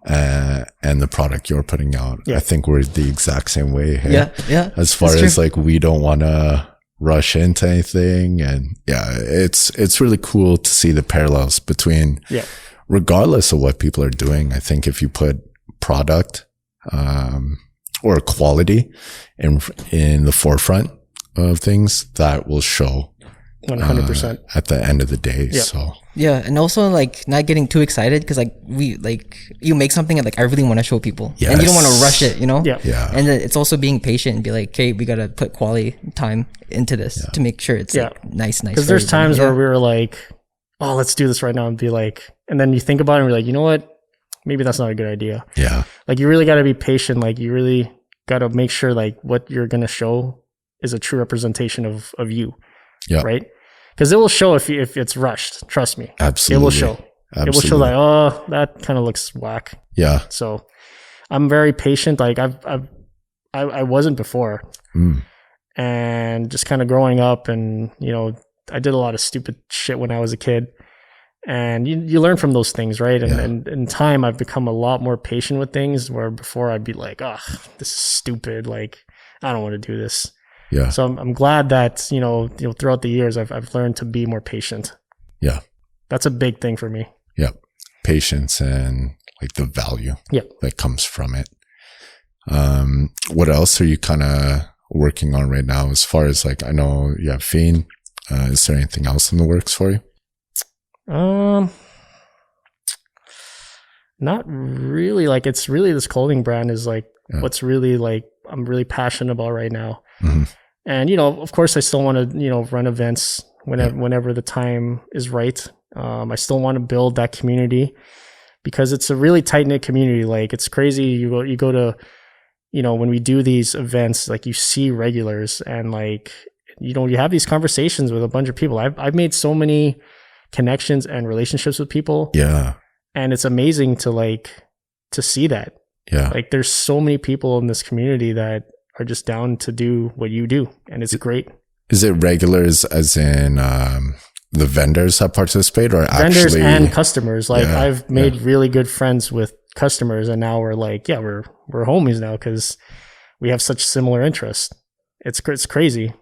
and the product you're putting out, I think we're the exact same way. Hey? Yeah. As far as like, we don't want to rush into anything. And it's really cool to see the parallels between, regardless of what people are doing. I think if you put product or quality in the forefront of things, that will show 100% at the end of the day. So and also like not getting too excited, because like you make something and like I really want to show people, and you don't want to rush it, and then it's also being patient and be like, okay, we got to put quality time into this to make sure it's like nice because there's times where we were like, oh, let's do this right now, and be like, and then you think about it and you're like, you know what, maybe that's not a good idea. Like you really got to be patient. Like you really got to make sure like what you're going to show is a true representation of you. Right? Because it will show if it's rushed. Trust me. Absolutely. It will show. It will show like, oh, that kind of looks whack. Yeah. So I'm very patient. Like I wasn't before. And just kind of growing up, and I did a lot of stupid shit when I was a kid. And you learn from those things, right? And in time, I've become a lot more patient with things, where before I'd be like, oh, this is stupid. Like, I don't want to do this. Yeah. So I'm glad that, throughout the years, I've learned to be more patient. Yeah. That's a big thing for me. Yeah. Patience and like the value that comes from it. What else are you kind of working on right now? As far as like, I know you have Fien. Is there anything else in the works for you? Not really. Like, it's really, this clothing brand is like what's really like I'm really passionate about right now. And of course I still want to run events whenever the time is right. I still want to build that community, because it's a really tight-knit community. Like, it's crazy. You go to when we do these events, like, you see regulars, and like you have these conversations with a bunch of people. I've made so many connections and relationships with people. And it's amazing to see that. Like, there's so many people in this community that are just down to do what you do, and it's great. Is it regulars as in the vendors that participate, or vendors and customers? Like, I've made really good friends with customers, and now we're like, we're homies now, because we have such similar interests. It's crazy.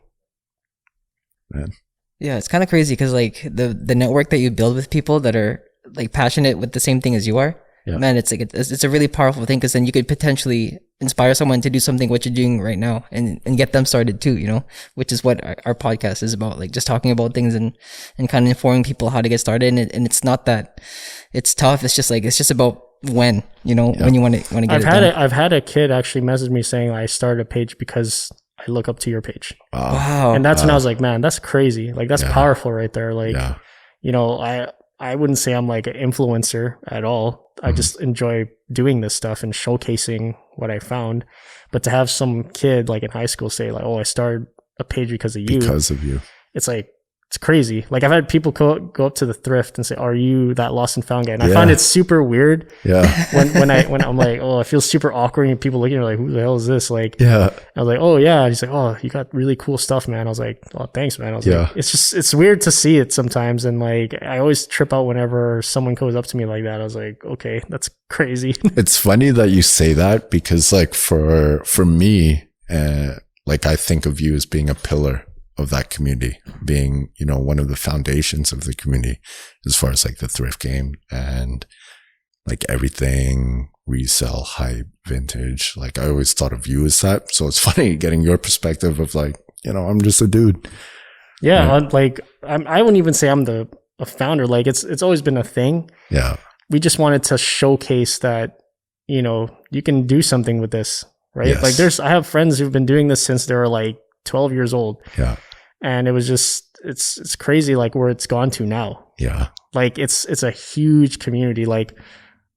Man. Yeah, it's kind of crazy, because like the network that you build with people that are like passionate with the same thing as you are, man, it's like it's a really powerful thing, because then you could potentially inspire someone to do something what you're doing right now, and get them started too, which is what our podcast is about, like just talking about things and kind of informing people how to get started. And it's not that it's tough, it's just about when you want to get it done. I've had a kid actually message me saying, I started a page because I look up to your page. Wow. And that's when I was like, man, that's crazy. Like, that's powerful right there. Like, I wouldn't say I'm like an influencer at all. I just enjoy doing this stuff and showcasing what I found. But to have some kid like in high school say like, oh, I started a page because of you. Because of you. It's like, it's crazy. Like I've had people go up to the thrift and say, "Are you that lost and found guy?" And I find it super weird. Yeah. when I'm like, oh, I feel super awkward, and people looking at me like, "Who the hell is this?" Like, yeah. I was like, "Oh yeah." And he's like, "Oh, you got really cool stuff, man." I was like, "Oh, thanks, man." I was like, it's weird to see it sometimes, and like I always trip out whenever someone goes up to me like that. I was like, okay, that's crazy. It's funny that you say that because like for me, like I think of you as being a pillar of that community, being, you know, one of the foundations of the community as far as like the thrift game and like everything resell, hype, vintage. Like I always thought of you as that. So it's funny getting your perspective of like, you know, I'm just a dude. Yeah. Like I wouldn't even say I'm a founder. Like it's always been a thing. Yeah. We just wanted to showcase that, you know, you can do something with this, right? Yes. Like I have friends who've been doing this since they were like 12 years old. Yeah. And it was just, it's crazy like where it's gone to now. Yeah. Like it's a huge community. Like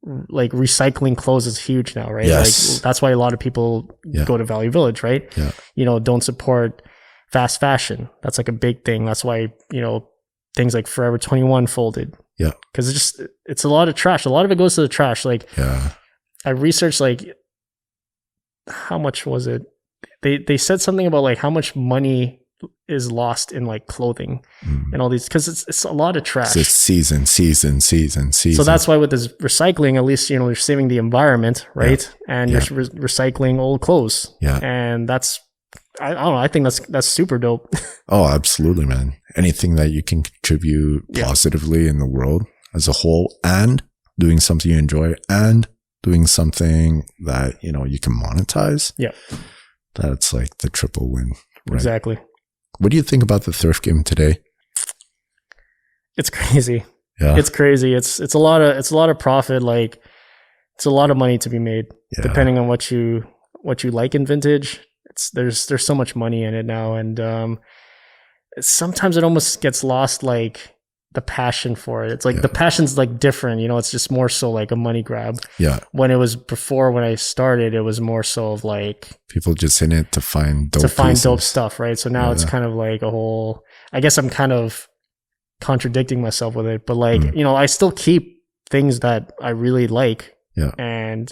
recycling clothes is huge now, right? Yes. Like that's why a lot of people go to Value Village, right? Yeah. You know, don't support fast fashion. That's like a big thing. That's why, you know, things like Forever 21 folded. Yeah. Cause it's a lot of trash. A lot of it goes to the trash. Like I researched like, how much was it? They said something about like how much money is lost in like clothing and all these, because it's a lot of trash. It's season. So that's why with this recycling, at least, you know, you're saving the environment, right? And you're recycling old clothes. Yeah. And that's, I don't know, I think that's super dope. Oh, absolutely, man. Anything that you can contribute positively in the world as a whole and doing something you enjoy and doing something that, you know, you can monetize. Yeah. That's like the triple win. Right? Exactly. What do you think about the thrift game today? It's crazy. Yeah. It's crazy. It's a lot of profit. Like it's a lot of money to be made depending on what you like in vintage. There's so much money in it now. And, sometimes it almost gets lost, like the passion for it. It's like the passion's like different, you know, it's just more so like a money grab. Yeah. When it was before, when I started, it was more so of like people just in it to find dope stuff, right? So now it's kind of like a whole, I guess I'm kind of contradicting myself with it, but like, you know, I still keep things that I really like. Yeah. And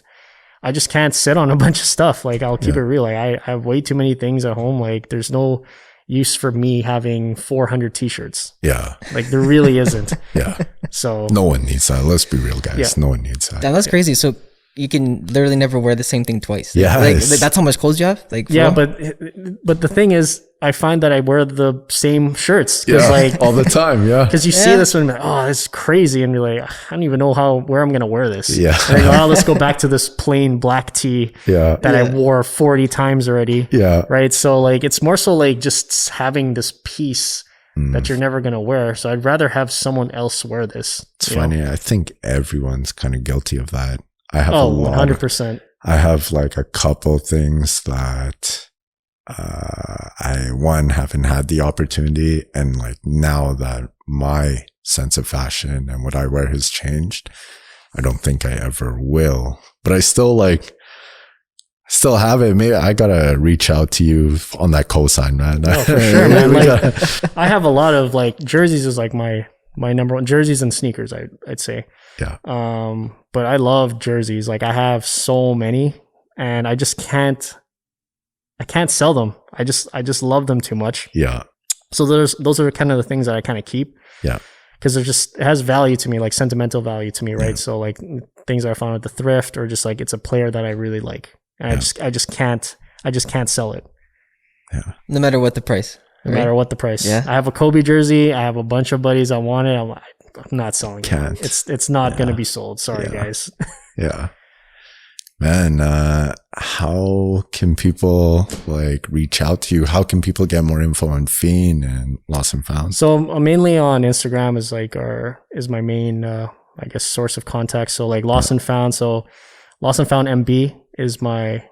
I just can't sit on a bunch of stuff. Like I'll keep it real. Like I have way too many things at home. Like there's no use for me having 400 t-shirts. Yeah. Like there really isn't. Yeah. So no one needs that. Let's be real, guys. Yeah. No one needs that. Damn, that's crazy. So you can literally never wear the same thing twice. Yeah. Like that's how much clothes you have? Like yeah, but the thing is, I find that I wear the same shirts. Yeah, like all the time. Yeah. Because you see this one, like, oh, this is crazy. And you're like, I don't even know where I'm going to wear this. Yeah. And I go, oh, let's go back to this plain black tee that I wore 40 times already. Yeah. Right. So like, it's more so like just having this piece that you're never going to wear. So I'd rather have someone else wear this. It's funny. I think everyone's kind of guilty of that. I have 100%. I have like a couple things that I haven't had the opportunity, and like now that my sense of fashion and what I wear has changed, I don't think I ever will. But I still have it. Maybe I gotta reach out to you on that cosign, man. Oh, for sure, man. Like, I have a lot of like jerseys is like my number one, jerseys and sneakers. I'd say. Yeah. But I love jerseys. Like I have so many, and I just can't sell them. I just love them too much. Yeah. So those are kind of the things that I kind of keep. Yeah. Because it has value to me, like sentimental value to me, right? Yeah. So like things that I found at the thrift, or just like it's a player that I really like, and I just can't sell it. Yeah. No matter what the price. No matter what the price. Yeah. I have a Kobe jersey. I have a bunch of buddies that want it. I'm not selling it. It's not going to be sold. Sorry, guys. Yeah. Man, how can people like reach out to you? How can people get more info on Fiend and Lost and Found? So mainly on Instagram is my main, I guess, source of contact. So like Lost and Found. So Lost and Found MB is my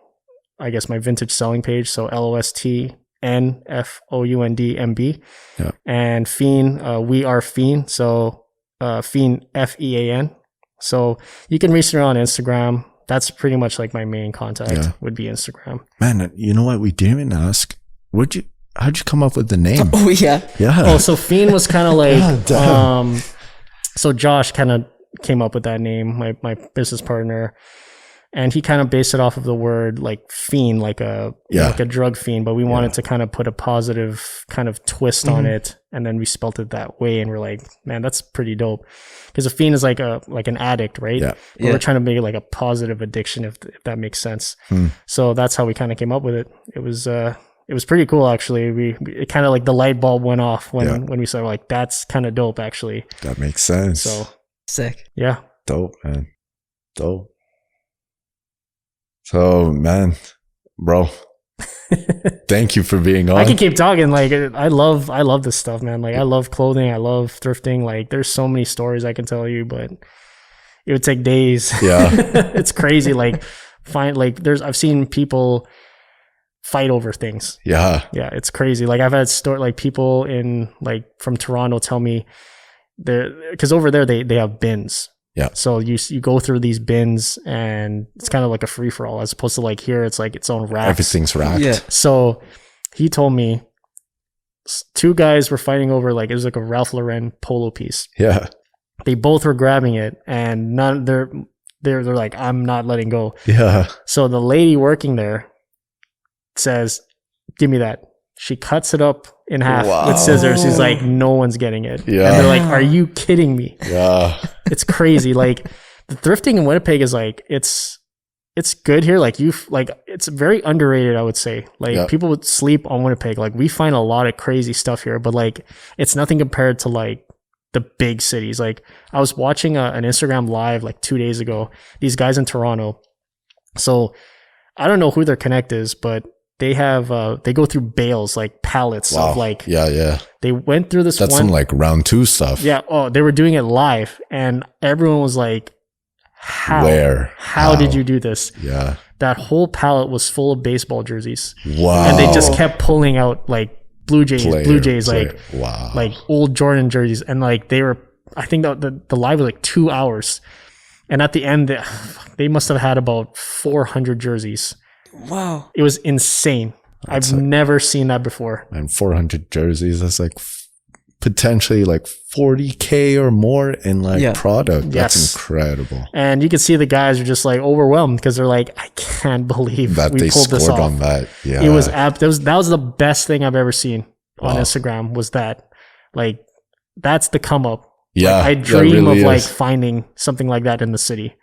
vintage selling page. So LOSTNFOUND MB. Yeah. And Fien, we are Fien. So Fien FEAN. So you can reach me on Instagram. That's pretty much like my main contact would be Instagram. Man, you know what? We didn't even ask. how'd you come up with the name? Oh yeah. Yeah. Oh, so Fien was kind of like, so Josh kind of came up with that name, my business partner, and he kind of based it off of the word like fiend, like a drug fiend, but we wanted to kind of put a positive kind of twist on it, and then we spelt it that way, and we're like, man, that's pretty dope, because a fiend is like an addict, right? Yeah. We're trying to make it like a positive addiction, if that makes sense. So that's how we kind of came up with it. It was pretty cool, actually. It kind of like the light bulb went off when we saw, like, that's kind of dope, actually. That makes sense. So sick. Yeah. Dope, man. Dope. So, man, bro, thank you for being on. I can keep talking. Like, I love this stuff, man. Like, I love clothing. I love thrifting. Like, there's so many stories I can tell you, but it would take days. Yeah. It's crazy. Like, I've seen people fight over things. Yeah. Yeah. It's crazy. Like, I've had people from Toronto tell me because over there they have bins. Yeah. So you go through these bins, and it's kind of like a free for all, as opposed to like here, it's like its own rack. Everything's racked. Yeah. So he told me 2 guys were fighting over, it was like a Ralph Lauren polo piece. Yeah. They both were grabbing it, and they're like, I'm not letting go. Yeah. So the lady working there says, give me that. She cuts it up in half with scissors. He's like, no one's getting it. Yeah. And they're like, are you kidding me? Yeah. It's crazy. Like, the thrifting in Winnipeg is like, it's good here. Like, it's very underrated, I would say. Like, people would sleep on Winnipeg. Like, we find a lot of crazy stuff here, but like, it's nothing compared to like the big cities. Like, I was watching an Instagram live like 2 days ago, these guys in Toronto. So I don't know who their connect is, but they have they go through bales, like pallets of like, they went through this. That's some like round 2 stuff. Yeah. Oh, they were doing it live, and everyone was like, how did you do this? Yeah. That whole pallet was full of baseball jerseys. Wow. And they just kept pulling out like Blue Jays, like old Jordan jerseys, and like I think the live was like 2 hours, and at the end they must have had about 400 jerseys. Wow. It was insane. I've never seen that before. And 400 jerseys, that's like potentially like 40K or more in like product. That's incredible. And you can see the guys are just like overwhelmed, because they're like, I can't believe that we pulled this off. On that. Yeah. It was that was the best thing I've ever seen on Instagram, was that. Like, that's the come up. Yeah. Like, I dream of like finding something like that in the city.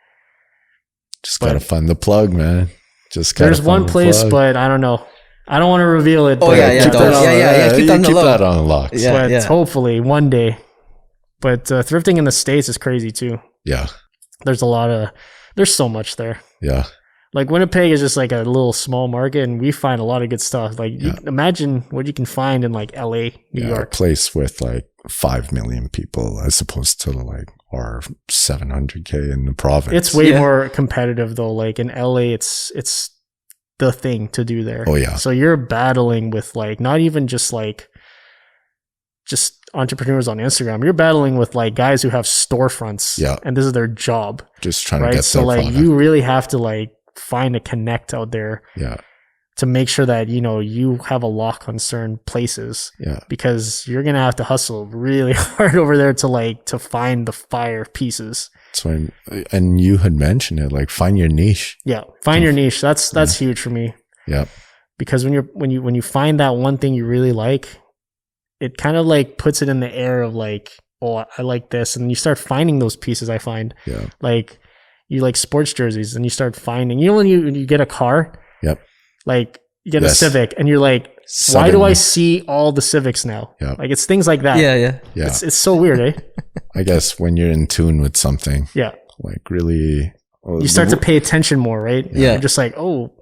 Just gotta find the plug, man. There's one place, but I don't know. I don't want to reveal it. Oh, keep that on lock. But hopefully one day. But thrifting in the States is crazy too. Yeah. There's so much there. Yeah. Like, Winnipeg is just like a little small market, and we find a lot of good stuff. Like, you imagine what you can find in like LA, New York. A place with like 5 million people as opposed to like, or 700K in the province. It's way more competitive though. Like, in LA, it's the thing to do there. Oh yeah. So you're battling with like, not even just entrepreneurs on Instagram. You're battling with like guys who have storefronts. Yeah. And this is their job. Just trying to get so like product. You really have to like find a connect out there. Yeah. To make sure that, you have a lock on certain places. Yeah. Because you're going to have to hustle really hard over there to find the fire pieces. So, and you had mentioned it, like, find your niche. Yeah. Find your niche. That's huge for me. Yeah. Because when you find that one thing you really like, it kind of like puts it in the air of like, oh, I like this. And you start finding those pieces, I find. Yeah. Like, you like sports jerseys, and you start finding, when you get a car. Yep. Like, you get a Civic, and you're like, why do I see all the Civics now? Yeah. Like, it's things like that. Yeah. It's so weird, eh? I guess when you're in tune with something. Yeah. Like, really. You start to pay attention more, right? Yeah. You're just like, oh,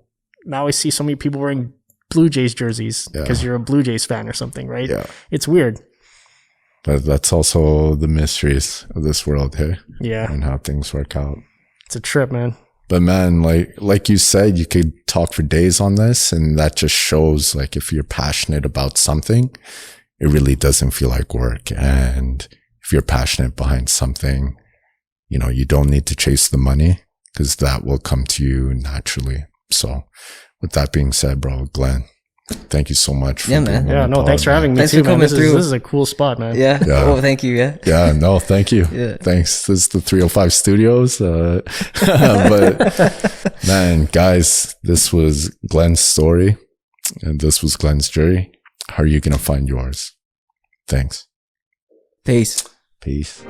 now I see so many people wearing Blue Jays jerseys because you're a Blue Jays fan or something, right? Yeah. It's weird. But that's also the mysteries of this world, hey? Yeah. And how things work out. It's a trip, man. But man, like you said, you could talk for days on this, and that just shows, like, if you're passionate about something, it really doesn't feel like work. And if you're passionate behind something, you don't need to chase the money, because that will come to you naturally. So with that being said, bro, Glenn, Thank you so much. For man. Yeah, no, thanks for having me too, man. This is a cool spot, man. Yeah. Oh, thank you. Yeah. Yeah, no, thank you. Yeah. Thanks. This is the 305 Studios. But man, guys, this was Glenn's story and this was Glenn's journey. How are you going to find yours? Thanks. Peace. Peace.